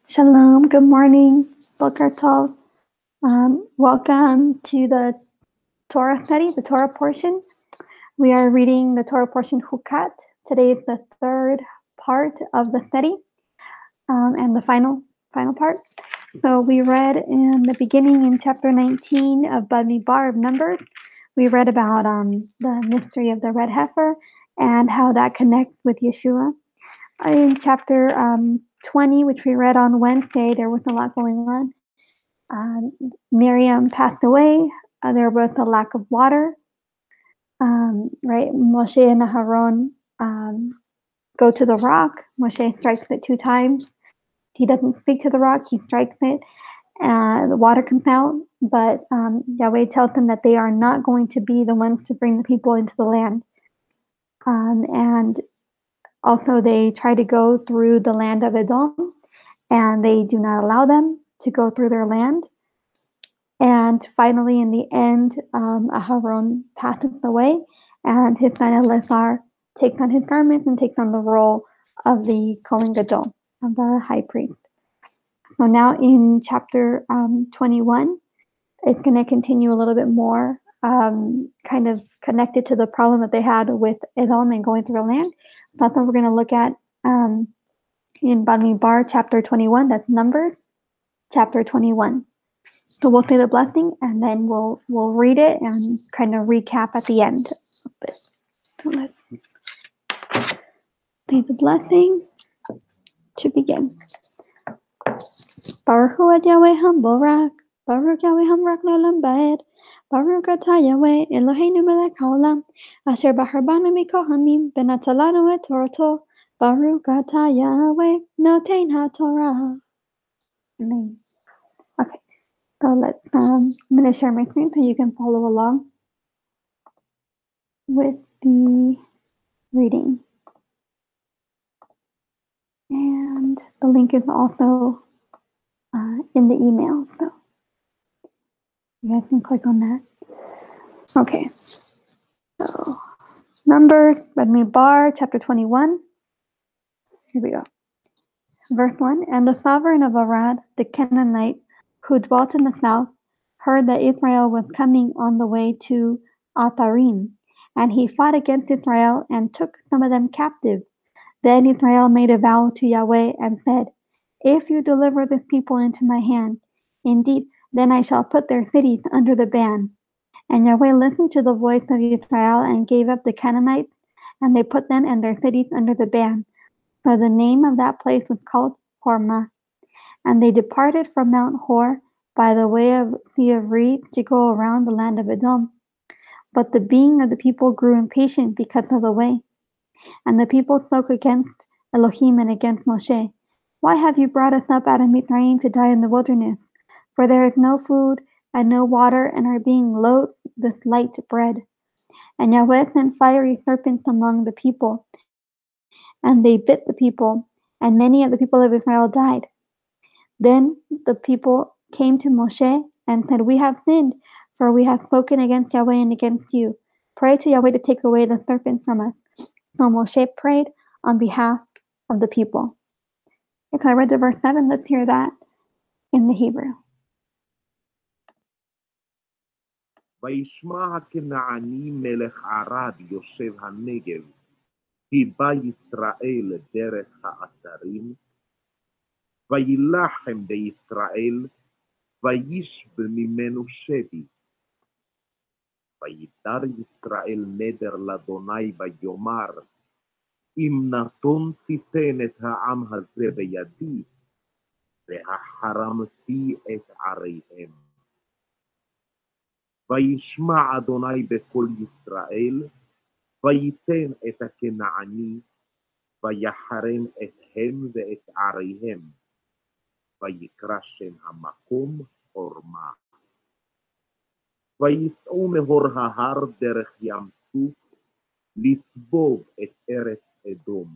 Shalom, good morning, Boker Tov. Welcome to the Torah study, the Torah portion. We are reading the Torah portion Chukat. Today is the third part of the study and the final part. So we read in the beginning in chapter 19 of Bamidbar of Numbers. We read about the mystery of the red heifer and how that connects with Yeshua. In chapter 20, which we read on Wednesday, there was a lot going on. Miriam passed away. There was a lack of water. Right? Moshe and Aaron go to the rock. Moshe strikes it 2 times. He doesn't speak to the rock. He strikes it. The water comes out. But Yahweh tells them that they are not going to be the ones to bring the people into the land. And also they try to go through the land of Edom, and they do not allow them to go through their land. And finally, in the end, Aharon passes away, and his son Eleazar takes on his garments and takes on the role of the Kohen Gadol, of the high priest. So now in chapter 21, it's going to continue a little bit more, kind of connected to the problem that they had with Edom and going through the land. That's what we're going to look at in Bamidbar, chapter 21. That's Numbers, chapter 21. So we'll say the blessing, and then we'll read it and kind of recap at the end of this. So let's say the blessing to begin. Baruch hu ad Yahweh hamborak, Baruch Yahweh hamrak le'olam ba'ed, Baruch atah Yahweh Eloheinu melech haolam, asher bahar banu mikohanim v'natan lanu et Torato, Baruch atah Yahweh noten haTorah. Amen. Okay. So I'm going to share my screen so you can follow along with the reading. And the link is also in the email. So you guys can click on that. Okay. So Numbers, Bamidbar, chapter 21. Here we go. Verse 1. And the sovereign of Arad, the Canaanite, who dwelt in the south, heard that Israel was coming on the way to Atharim, and he fought against Israel and took some of them captive. Then Israel made a vow to Yahweh and said, if you deliver this people into my hand, indeed, then I shall put their cities under the ban. And Yahweh listened to the voice of Israel and gave up the Canaanites, and they put them and their cities under the ban. So the name of that place was called Hormah. And they departed from Mount Hor by the way of Sea of Reeds to go around the land of Edom. But the being of the people grew impatient because of the way. And the people spoke against Elohim and against Moshe. Why have you brought us up out of Mitzrayim to die in the wilderness? For there is no food and no water, and are being loath this light bread. And Yahweh sent fiery serpents among the people, and they bit the people, and many of the people of Israel died. Then the people came to Moshe and said, we have sinned, for we have spoken against Yahweh and against you. Pray to Yahweh to take away the serpents from us. So Moshe prayed on behalf of the people. Okay, so I read to verse 7. Let's hear that in the Hebrew. וישמע הכנעני מלך ערד יושב הנגב, כי בא ישראל דרך האתרים, וילחם בישראל, וישב ממנו שבי. וידר ישראל נדר לאדוני ויאמר, אם נתון תיתן את העם הזה בידי, והחרמתי את עריהם. וישמע אדוני בקול ישראל, ויתן את הכנעני, ויחרם אתהם ואת עריהם, ויקרא שם המקום חורמה. ויצאו מהור ההר דרך ים סוף, לסבוב את ארץ אדום,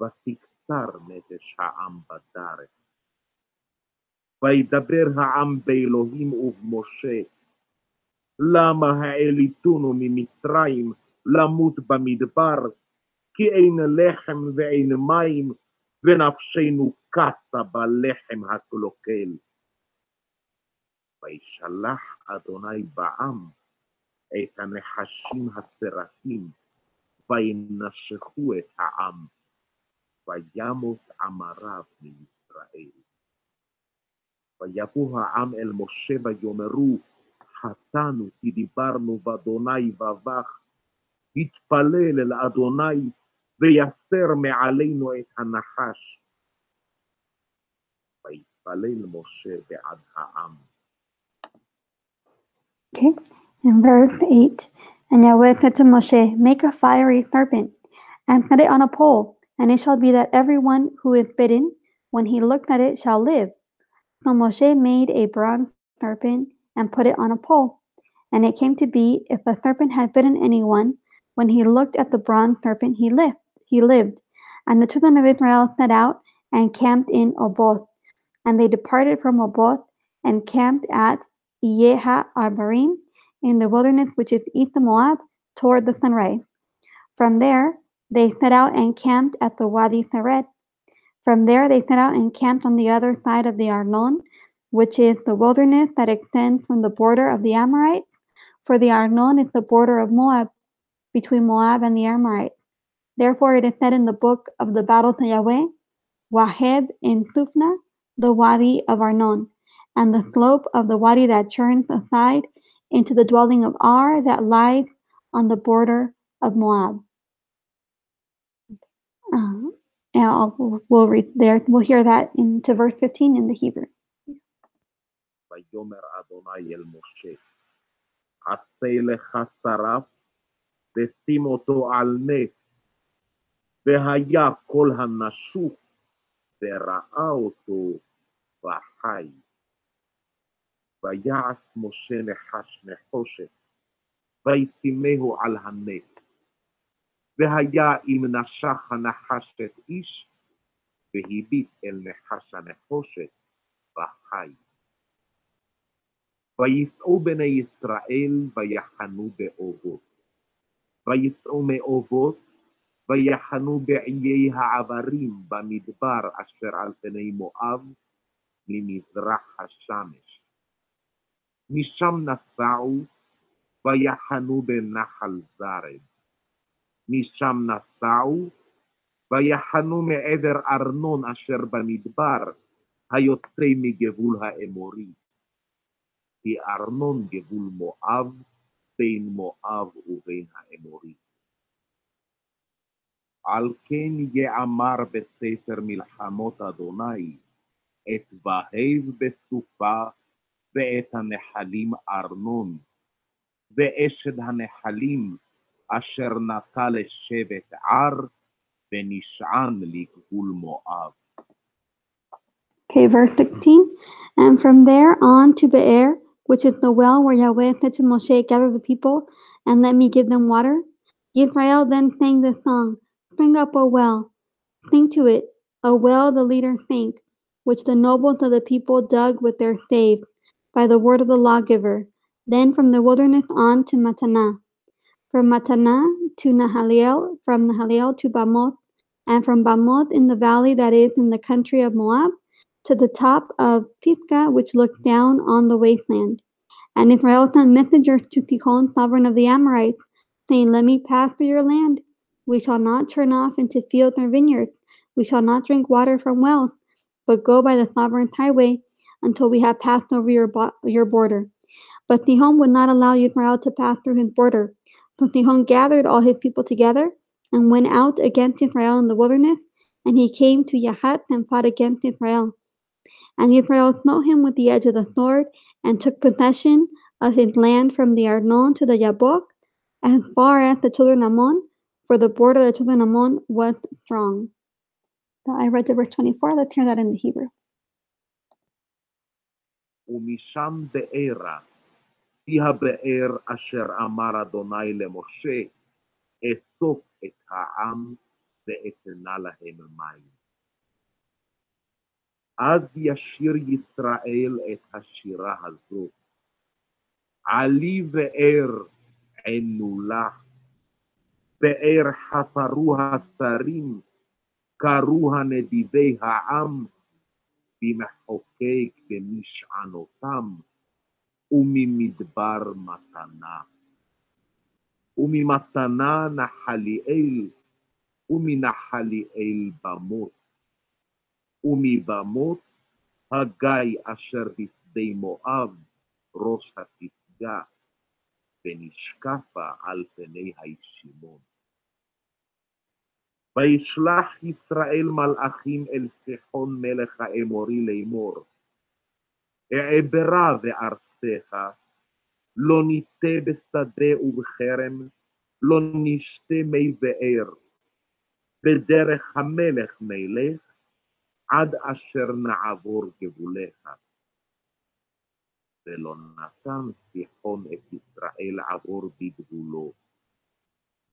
ותקצר נפש העם בדרך. וידבר העם באלוהים ובמשה, למה העליתונו ממצרים למות במדבר, כי אין לחם ואין מים, ונפשנו קצה בלחם הקלוקל. וישלח אדוני בעם את הנחשים הסרטים, וינשכו את העם, וימות עם רב מישראל. ויבוא העם אל משה ויאמרו, חטאנו כי דיברנו באדוני בבך, התפלל אל אדוני ויסר מעלינו את הנחש. ויתפלל משה בעד העם. Okay, in verse 8, and Yahweh said to Moshe, make a fiery serpent, and set it on a pole, and it shall be that everyone who is bitten, when he looks at it, shall live. So Moshe made a bronze serpent, and put it on a pole. And it came to be, if a serpent had bitten anyone, when he looked at the bronze serpent, he lived. And the children of Israel set out, and camped in Oboth. And they departed from Oboth, and camped at Iyeha Arbarim, in the wilderness which is east of Moab, toward the sunrise. From there they set out and camped at the Wadi Sered. From there they set out and camped on the other side of the Arnon, which is the wilderness that extends from the border of the Amorites, for the Arnon is the border of Moab, between Moab and the Amorites. Therefore it is said in the book of the battles of Yahweh, Waheb in Sufna, the Wadi of Arnon, and the slope of the Wadi that turns aside into the dwelling of Ar that lies on the border of Moab. We'll read there. We'll hear that into verse 15 in the Hebrew. ויאמר אדוני אל משה, עשה לך שרף, ושים אותו על נס, והיה כל הנשוך, וראה אותו וחי. ויעש משה נחש נחושת, וישימהו על הנס. והיה אם נשך הנחש את איש, והביט אל נחש הנחושת, וחי. ויסעו בני ישראל, ויחנו באובות. ויסעו מאובות, ויחנו בעיי העברים, במדבר אשר על פני מואב, ממזרח השמש. משם נסעו, ויחנו בנחל זרד. משם נסעו, ויחנו מעבר ארנון אשר במדבר, היוצא מגבול האמורי. כי ארנון גבול מואב, בין מואב ובין האמורי. על כן יאמר בספר מלחמות אדוני, את בהב בסופה, ואת הנחלים ארנון, ואשת הנחלים, אשר נטע לשבט ער, ונשען לגבול מואב. Okay, verse 16. And from there on to Be'er, which is the well where Yahweh said to Moshe, gather the people, and let me give them water. Israel then sang this song, spring up, O well. Sing to it, a well the leader sank, which the nobles of the people dug with their staves, by the word of the lawgiver. Then from the wilderness on to Mattanah. From Mattanah to Nahaliel, from Nahaliel to Bamoth, and from Bamoth in the valley that is in the country of Moab, to the top of Pisgah, which looks down on the wasteland. And Israel sent messengers to Sihon, sovereign of the Amorites, saying, let me pass through your land. We shall not turn off into fields or vineyards. We shall not drink water from wells, but go by the sovereign's highway until we have passed over your border. But Sihon would not allow Israel to pass through his border. So Sihon gathered all his people together and went out against Israel in the wilderness, and he came to Yahat and fought against Israel. And Israel smote him with the edge of the sword, and took possession of his land from the Arnon to the Yabok, as far as the children of Ammon, for the border of the children of Ammon was strong. So I read to verse 24. Let's hear that in the Hebrew. ומשם בארה, כי הבאר אשר אמר אדוני למשה, אסוף את העם ואתנה להם מים. אז ישיר ישראל את השירה הזאת, עלי באר ענו לך, באר חפרו השרים, קראו הנדיבי העם במחוקק במשענותם וממדבר מתנה. וממתנה נחליאל ומנחליאל במות. ומבמות הגיא אשר בשדה מואב ראש הפסגה ונשקפה על פני הישימון. וישלח ישראל מלאכים אל סיחון מלך האמורי לאמור, אעברה וארצך, לא ניטה בשדה ובחרם, לא נשתה מי באר, בדרך המלך נלך, עד אשר נעבור גבוליך. ולא נתן סיחון את ישראל עבור בגבולו.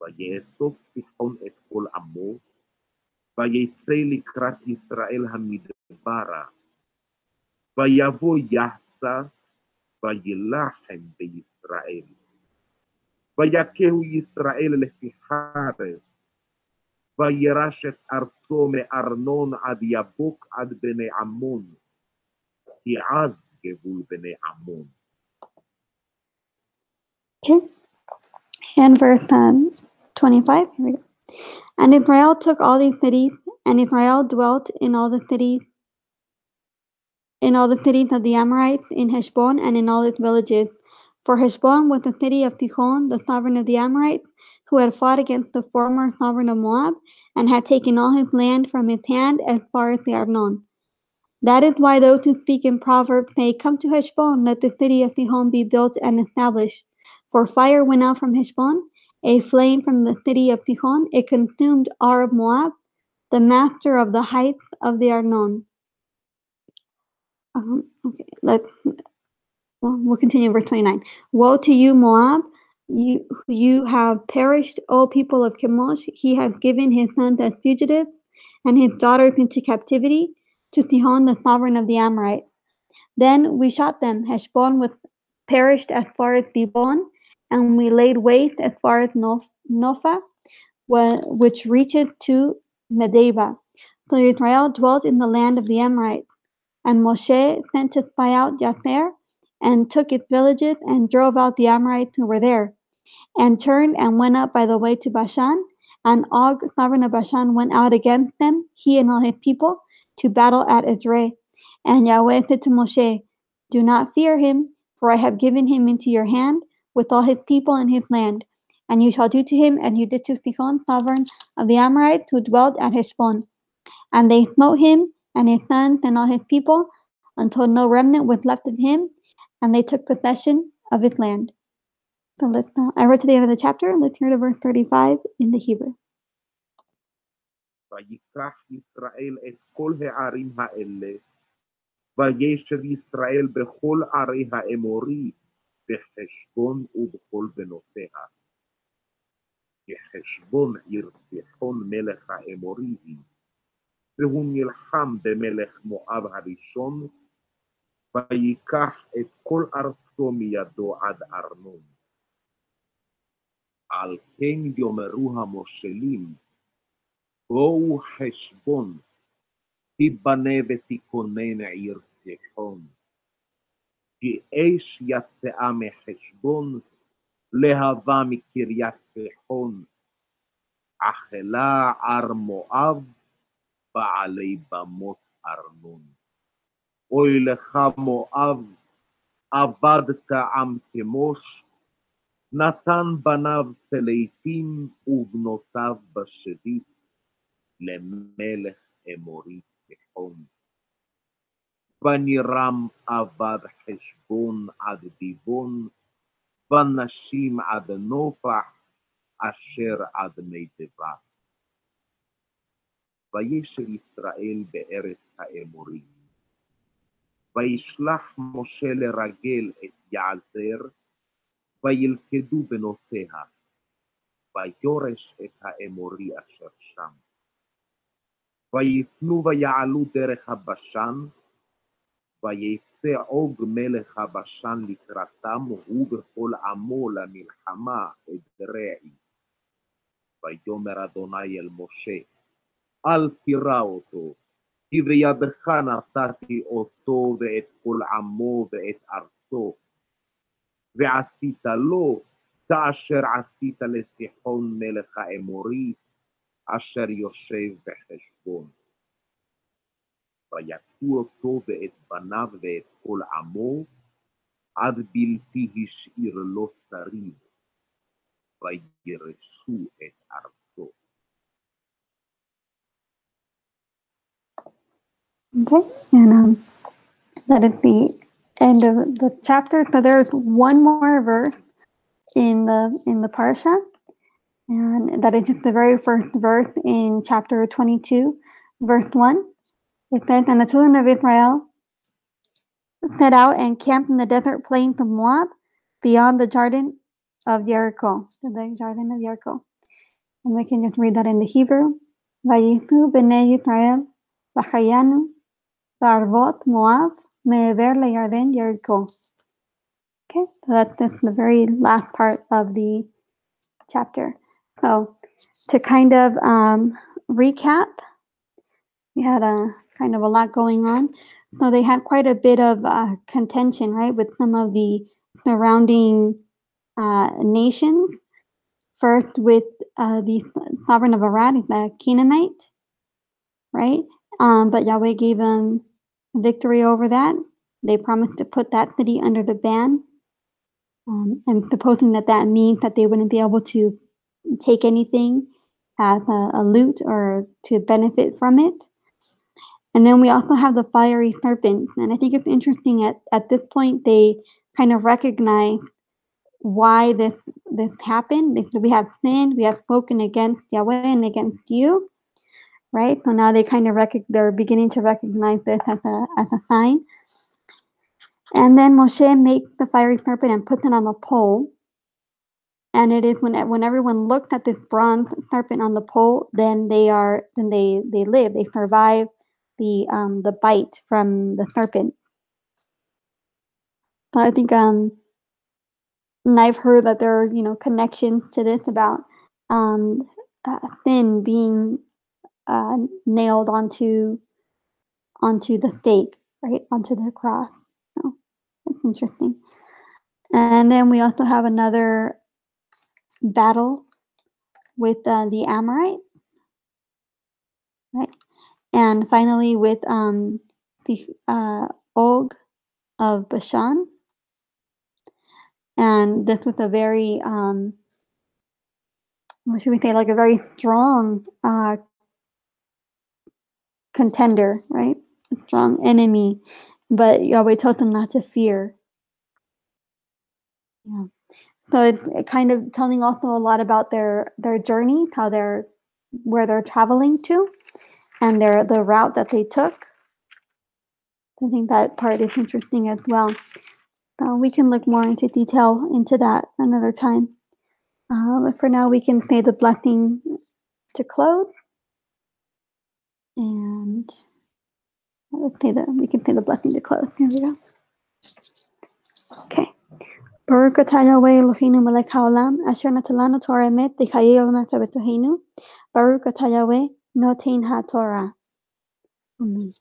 ויאסוף סיחון את כל עמו, ויצא לקראת ישראל המדברה, ויבוא יחסה, וילחם בישראל. ויכהו ישראל לפי חרב, וירש את ארצו מארנון עד יבוק עד בני עמון, כי עז גבול בני עמון. Okay. And verse 25. Here we go. And Israel took all these cities, and Israel dwelt in all the cities of the Amorites, in Heshbon, and in all its villages. For Heshbon was the city of Sihon, the sovereign of the Amorites, who had fought against the former sovereign of Moab, and had taken all his land from his hand as far as the Arnon. That is why those who speak in Proverbs say, "Come to Heshbon, let the city of Sihon be built and established." For fire went out from Heshbon, a flame from the city of Sihon, it consumed Ar of Moab, the master of the heights of the Arnon. Okay, we'll continue verse 29. Woe to you, Moab! You have perished, O people of Chemosh. He has given his sons as fugitives, and his daughters into captivity, to Sihon, the sovereign of the Amorites. Then we shot them. Heshbon was perished as far as Dibon, and we laid waste as far as Nophah, which reaches to Medeba. So Israel dwelt in the land of the Amorites. And Moshe sent to spy out Yatzer, and took its villages, and drove out the Amorites who were there, and turned and went up by the way to Bashan. And Og, sovereign of Bashan, went out against them, he and all his people, to battle at Edrei. And Yahweh said to Moshe, "Do not fear him, for I have given him into your hand, with all his people and his land. And you shall do to him as you did to Sihon, sovereign of the Amorites, who dwelt at Heshbon." And they smote him and his sons and all his people, until no remnant was left of him, and they took possession of his land. So I read to the end of the chapter. Let's hear to verse 35 in the Hebrew. ויקח ישראל את כל הערים האלה, וישב ישראל בכל ערי האמורי, בחשבון ובכל בנותיה. כי חשבון עיר סיחון מלך האמורי היא, והוא נלחם במלך מואב הראשון, ויקח את כל ארצו מידו עד ארנון. על כן יאמרו המושלים, בואו חשבון, תיבנה ותיכונן עיר סיחון. כי אש יצאה מחשבון, להבה מקריית סיחון, אכלה ער מואב, בעלי במות ארנון. אוי לך מואב, עבדת עם כמוש, נתן בניו צלייתים ובנותיו בשבית, למלך אמורי סיחון. ונירם עבד חשבון עד דיבון, ונשים עד נופח, אשר עד מדבר. וישב ישראל בארץ האמורי. וישלח משה לרגל את יעזר, וילכדו בנותיה, ויורש את האמורי אשר שם. ויפנו ויעלו דרך הבשן, ויצא עוג מלך הבשן לקראתם, הוא וכל עמו למלחמה אדרעי. ויאמר אדוני אל משה, אל תירא אותו, כי בידך נתתי אותו ואת כל עמו ואת ארצו, ועשית לו כאשר עשית לסיחון מלך האמורי, אשר יושב בחשבון. ויכו אותו ואת בניו ואת כל עמו, עד בלתי השאיר לו שריד, ויגרשו את ארצו. Okay, and that is the end of the chapter. So there's one more verse in the parsha, and that is just the very first verse in chapter 22, verse 1. It says, "And the children of Israel set out and camped in the desert plains of Moab, beyond the Jordan of Jericho." The Jordan of Jericho. And we can just read that in the Hebrew. "Vayitu b'nei Yisrael v'chayanu ba'arvot Moab me'ever le'Yarden Jericho." Okay, so that's the very last part of the chapter. So to kind of recap, we had a kind of a lot going on. So they had quite a bit of contention, right, with some of the surrounding nations. First with the sovereign of Arad, the Canaanite, right? But Yahweh gave them victory over that. They promised to put that city under the ban. And supposing that means that they wouldn't be able to take anything as a loot or to benefit from it. And then we also have the fiery serpent. And I think it's interesting at this point, they kind of recognize why this happened. They said, we have sinned, we have spoken against Yahweh and against you, right? So now they kind of they're beginning to recognize this as a sign. And then Moshe makes the fiery serpent and puts it on the pole. And it is when everyone looks at this bronze serpent on the pole, then they live, they survive the bite from the serpent. So I think and I've heard that there are connections to this about sin being nailed onto the stake, right, onto the cross. So that's interesting. And then we also have another battle with the Amorites, right? And finally with the Og of Bashan. And this was a very, what should we say, like a very strong contender, right? A strong enemy. But Yahweh told them not to fear. Yeah. So it kind of telling also a lot about their journey, where they're traveling to, and the route that they took. I think that part is interesting as well. We can look more into detail into that another time. But for now, we can say the blessing to close, and we can say the blessing to close. Here we go. Okay. Baruch atah Yahweh Eloheinu melech haolam, asher natan lanu Torah emet v'chayei olam betoheinu. Baruch atah Yahweh noten haTorah. Amen.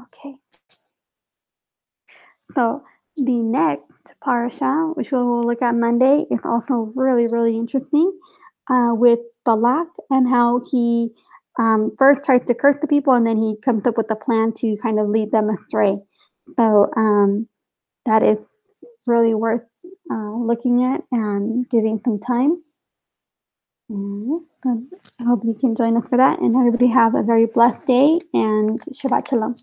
Okay. So the next parasha, which we'll look at Monday, is also really, really interesting with Balak and how he first tries to curse the people and then he comes up with a plan to kind of lead them astray. So that is really worth looking at and giving some time. I hope you can join us for that, and everybody have a very blessed day and Shabbat Shalom.